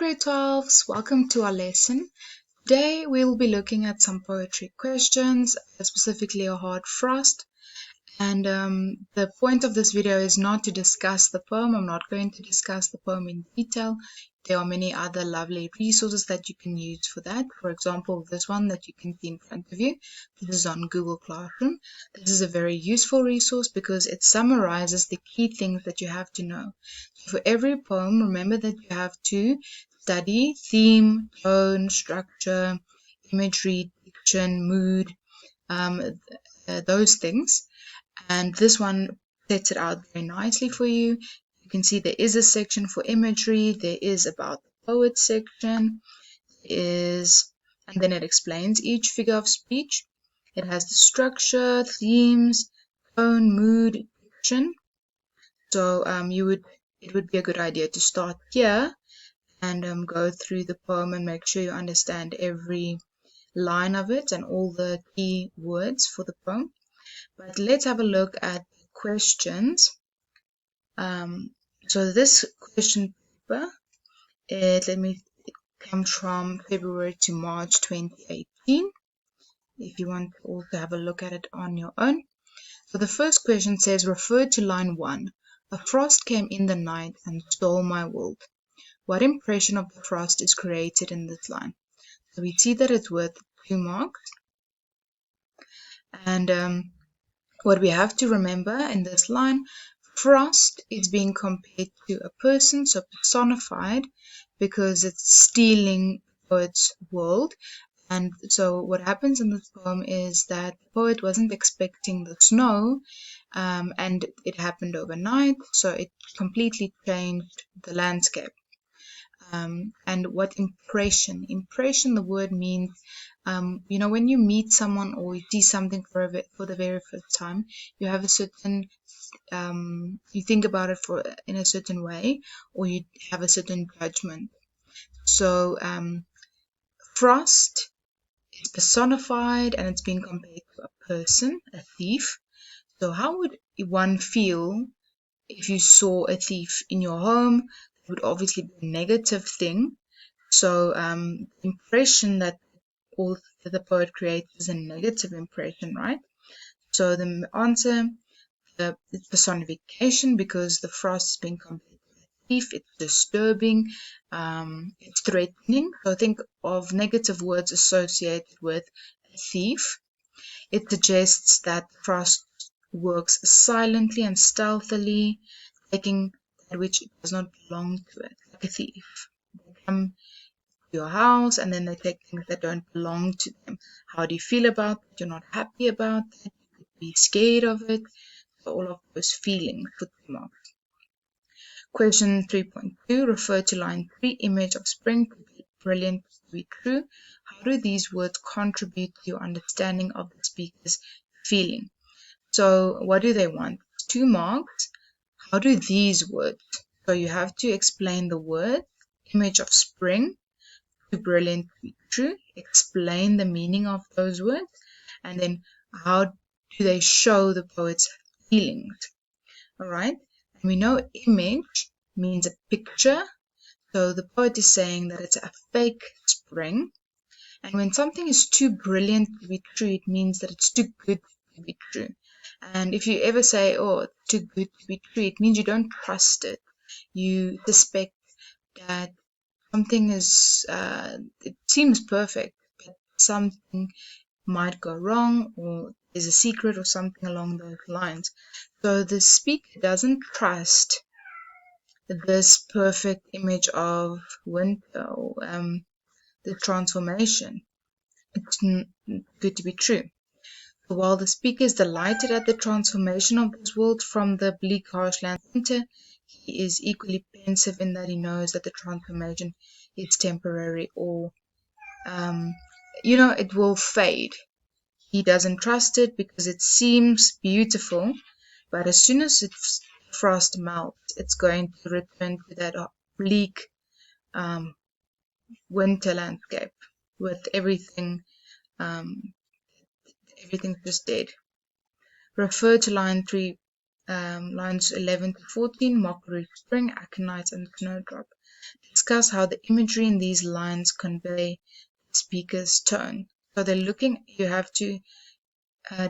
grade 12s, welcome to our lesson. Today we'll be looking at some poetry questions, specifically a hard frost. And the point of this video is not to discuss the poem. I'm not going to discuss the poem in detail. There are many other lovely resources that you can use for that. For example, this one that you can see in front of you. This is on Google Classroom. This is a very useful resource because it summarizes the key things that you have to know. So for every poem, remember that you have to study theme, tone, structure, imagery, diction, mood, those things. And this one sets it out very nicely for you. You can see there is a section for imagery, there is about the poet section, and then it explains each figure of speech. It has the structure, themes, tone, mood, diction. So it would be a good idea to start here and go through the poem and make sure you understand every line of it and all the key words for the poem. But let's have a look at the questions. So this question paper, it comes from February to March 2018. If you want to also have a look at it on your own. So the first question says, refer to line 1. A frost came in the night and stole my world. What impression of the frost is created in this line? So we see that it's worth 2 marks. And what we have to remember in this line, frost is being compared to a person, so personified, because it's stealing the poet's world. And so what happens in this poem is that the poet wasn't expecting the snow, and it happened overnight, so it completely changed the landscape. And what impression? Impression, the word means, when you meet someone or you see something for the very first time, you have a certain, you think about it in a certain way, or you have a certain judgment. So frost is personified and it's being compared to a person, a thief. So how would one feel if you saw a thief in your home? It would obviously be a negative thing. So impression that the poet creates is a negative impression, right? So the answer is personification, because the frost is being compared to a thief. It's disturbing, it's threatening. So think of negative words associated with a thief. It suggests that frost works silently and stealthily, taking that which does not belong to it, like a thief. They come to your house and then they take things that don't belong to them. How do you feel about it? You're not happy about it. You could be scared of it. So all of those feelings for 2 marks. Question 3.2, refer to line 3, image of spring, brilliant to be true. How do these words contribute to your understanding of the speaker's feeling? So what do they want? 2 marks. How do these words? So you have to explain the word, image of spring, too brilliant to be true. Explain the meaning of those words, and then how do they show the poet's feelings? All right. And we know image means a picture. So the poet is saying that it's a fake spring. And when something is too brilliant to be true, it means that it's too good to be true. And if you ever say, oh, it's too good to be true, it means you don't trust it. You suspect that something is, it seems perfect, but something might go wrong, or there's a secret or something along those lines. So the speaker doesn't trust this perfect image of winter or the transformation. It's good to be true. While the speaker is delighted at the transformation of this world from the bleak, harsh land of winter, he is equally pensive in that he knows that the transformation is temporary, or, it will fade. He doesn't trust it because it seems beautiful, but as soon as frost melts, it's going to return to that bleak winter landscape with everything. Everything's just dead. Refer to line 3, lines 11 to 14, Mockery, spring, aconite, and snowdrop. discuss how the imagery in these lines convey the speaker's tone. So you have to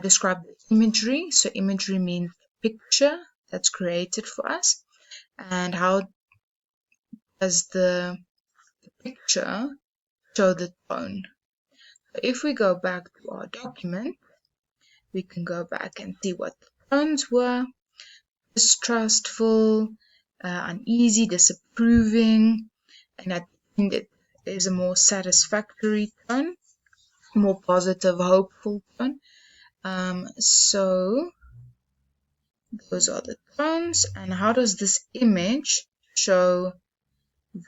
describe the imagery. So imagery means the picture that's created for us, and how does the picture show the tone. So if we go back to our document, we can go back and see what the tones were: distrustful, uneasy, disapproving, and at the end it is a more satisfactory tone, more positive, hopeful tone. So those are the tones. And how does this image show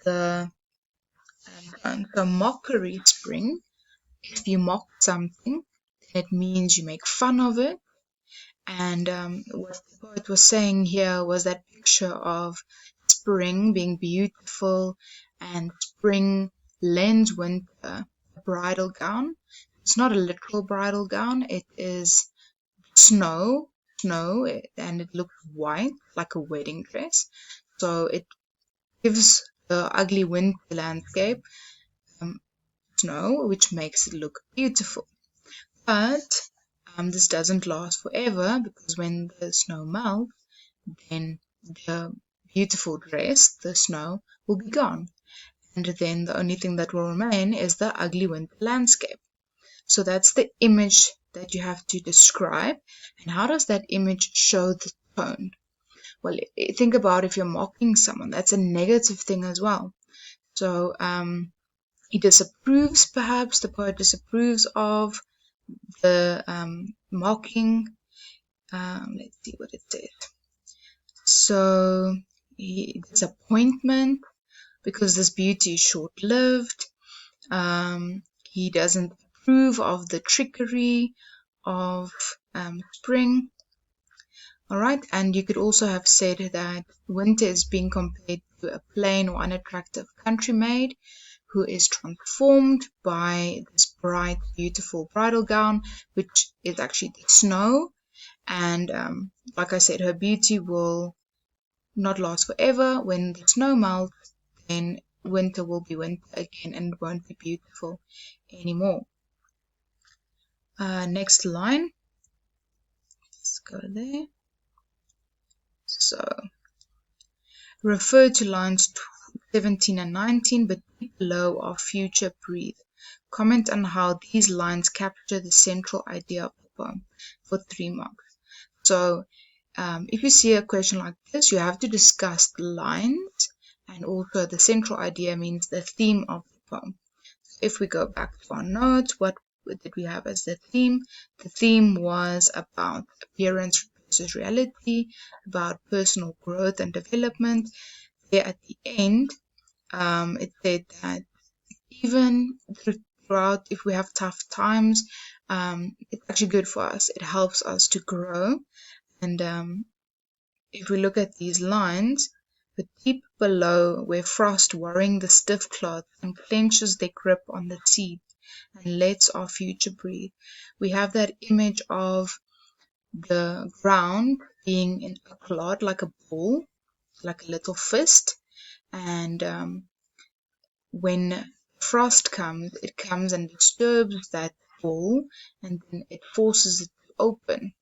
the tone? So mockery spring, if you mock something, it means you make fun of it. And what the poet was saying here was that picture of spring being beautiful, and spring lends winter a bridal gown. It's not a literal bridal gown, it is snow, and it looks white like a wedding dress. So it gives the ugly winter landscape snow, which makes it look beautiful. But this doesn't last forever, because when the snow melts, then the beautiful dress, the snow, will be gone. And then the only thing that will remain is the ugly winter landscape. So that's the image that you have to describe. And how does that image show the tone? Well, think about if you're mocking someone, that's a negative thing as well. So he disapproves, perhaps the poet disapproves of the mocking. Let's see what it says. So disappointment, because this beauty is short-lived. He doesn't approve of the trickery of spring. Alright, and you could also have said that winter is being compared to a plain or unattractive country maid who is transformed by this bright, beautiful bridal gown, which is actually the snow. And like I said, her beauty will not last forever. When the snow melts, then winter will be winter again and it won't be beautiful anymore. Next line. Let's go there. So, refer to lines 17 and 19, but below are future breathe. Comment on how these lines capture the central idea of the poem for 3 marks. So, if you see a question like this, you have to discuss the lines, and also the central idea means the theme of the poem. So if we go back to our notes, what did we have as the theme? The theme was about appearance versus reality, about personal growth and development. There at the end, it said that even throughout, if we have tough times, it's actually good for us. It helps us to grow. And if we look at these lines, the deep below where frost worrying the stiff cloth and clenches their grip on the seed and lets our future breathe. We have that image of the ground being in a clod, like a ball, like a little fist. And when frost comes, it comes and disturbs that ball, and then it forces it to open.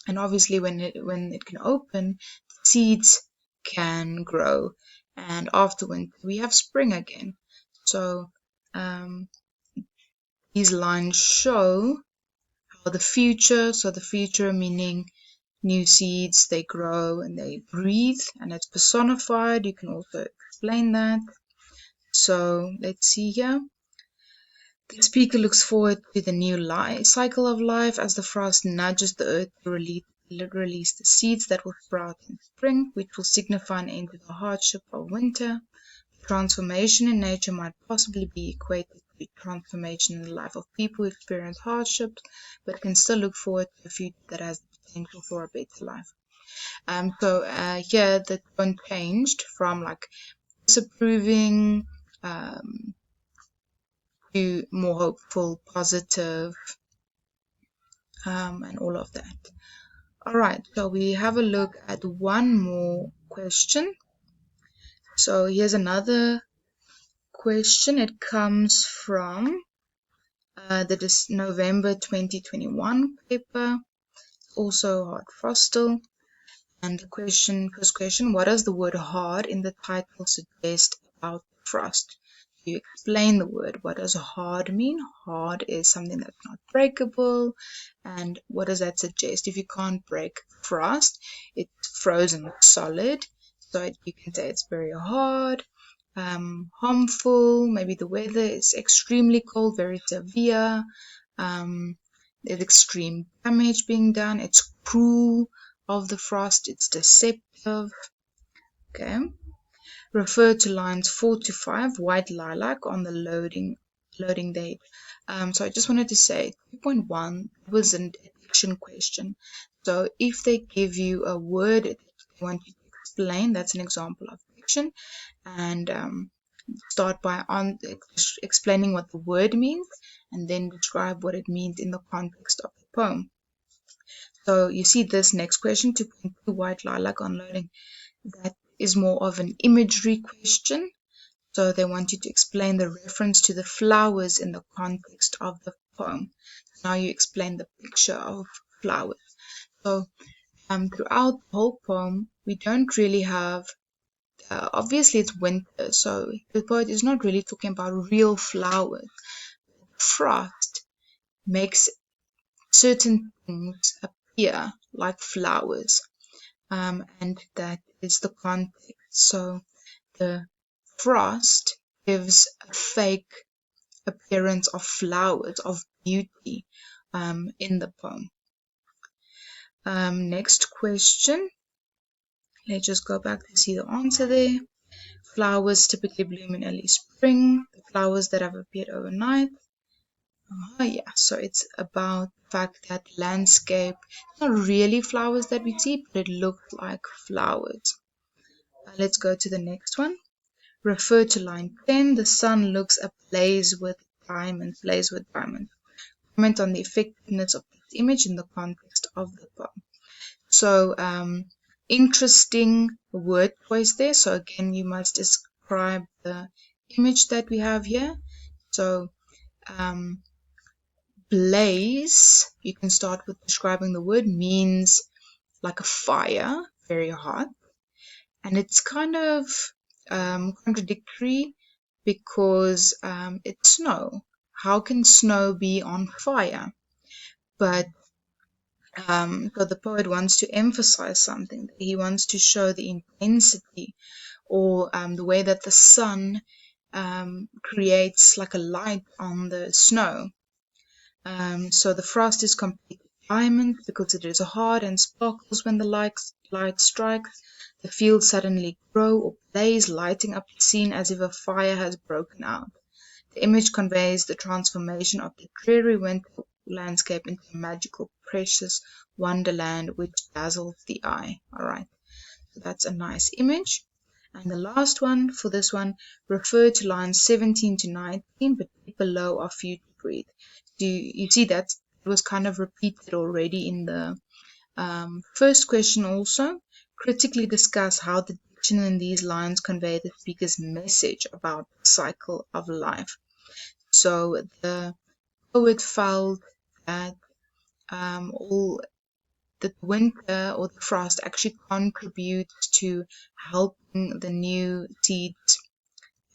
And obviously when it can open, seeds can grow, and after winter we have spring again. So these lines show how the future meaning new seeds, they grow and they breathe, and it's personified. You can also explain that. So let's see here. The speaker looks forward to the new cycle of life as the frost nudges the earth to release the seeds that will sprout in spring, which will signify an end to the hardship of winter. Transformation in nature might possibly be equated to transformation in the life of people who experience hardships, but can still look forward to a future that has the potential for a better life. So here the tone changed from like disapproving to more hopeful, positive, and all of that. Alright, so we have a look at one more question. So here's another question, it comes from the November 2021 paper, also Hard Frostel. And the first question, what does the word hard in the title suggest about frost? You explain the word. What does hard mean? Hard is something that's not breakable. And what does that suggest? If you can't break frost, it's frozen solid. So you can say it's very hard. Harmful, maybe the weather is extremely cold, very severe. There's extreme damage being done. It's cruel of the frost. It's deceptive. Okay. Refer to lines 4 to 5, white lilac on the loading date. So I just wanted to say 2.1 was an addiction question. So if they give you a word that they want you to explain, that's an example of addiction. And start by explaining what the word means and then describe what it means in the context of the poem. So you see this next question, 2.2, white lilac on loading, that is more of an imagery question. So they want you to explain the reference to the flowers in the context of the poem. Now you explain the picture of flowers. So throughout the whole poem, we don't really have, obviously it's winter, so the poet is not really talking about real flowers. Frost makes certain things appear like flowers, and that is the context. So the frost gives a fake appearance of flowers, of beauty, in the poem. Next question. Let's just go back to see the answer there. Flowers typically bloom in early spring. The flowers that have appeared overnight. Yeah, so it's about the fact that landscape, it's not really flowers that we see, but it looks like flowers. Let's go to the next one. Refer to line 10. The sun looks ablaze with diamonds. Comment on the effectiveness of this image in the context of the poem. So, interesting word choice there. So again, you must describe the image that we have here. So, blaze, you can start with describing the word, means like a fire, very hot. And it's kind of contradictory because it's snow. How can snow be on fire? But so the poet wants to emphasize something. He wants to show the intensity or the way that the sun creates like a light on the snow. So the frost is complete diamond because it is hard and sparkles when the light strikes. The fields suddenly grow or blaze, lighting up the scene as if a fire has broken out. The image conveys the transformation of the dreary winter landscape into a magical, precious wonderland which dazzles the eye. Alright, so that's a nice image. And the last one for this one, refer to lines 17 to 19, but below are few to breathe. You see that it was kind of repeated already in the first question also. Critically discuss how the diction in these lines convey the speaker's message about the cycle of life. So the poet felt that all the winter or the frost actually contributes to helping the new seeds,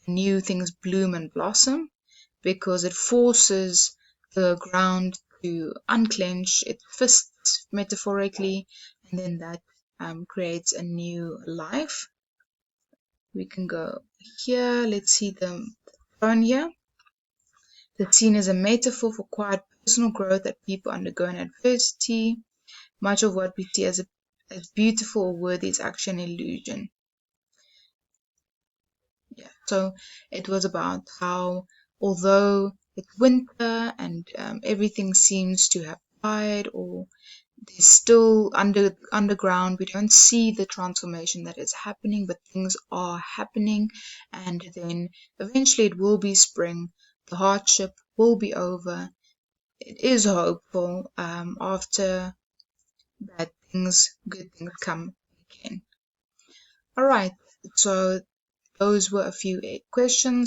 new things bloom and blossom, because it forces the ground to unclench its fists metaphorically, and then that creates a new life. We can go here. Let's see the tone here. The scene is a metaphor for quiet personal growth that people undergo in adversity. Much of what we see as beautiful or worthy is actually an illusion. Yeah, so it was about how, although it's winter and everything seems to have died, or there's still underground, we don't see the transformation that is happening, but things are happening, and then eventually it will be spring. The hardship will be over. It is hopeful after bad things, good things come again. Alright, so those were a few questions.